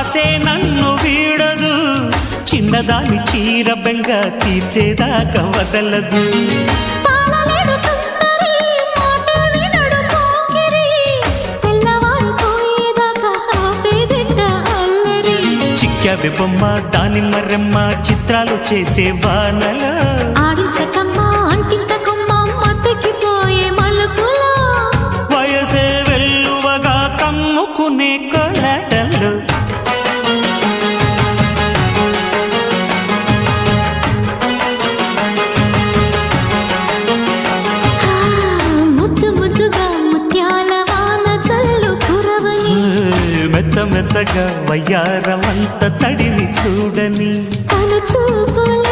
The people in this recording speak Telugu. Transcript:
ఆసే నన్ను వీడదు, చిన్నదాని చీర బెంగ తీర్చేదాకా వదలదు. చిక్కావి బొమ్మ దానిమ్మ రెమ్మ చిత్రాలు చేసే వానల ఆడించకమ్మా అంటింతకమ్మ మత్తకిపోయే మలుపులో వయసే వెల్లువగా కమ్ముకునే కొలటలు. ముద్దు ముద్దుగా ముత్యాల వాన చల్లు కురవని మెత్త మెత్తగా వయ్యారమంత తడిని చూడని తన చూపుల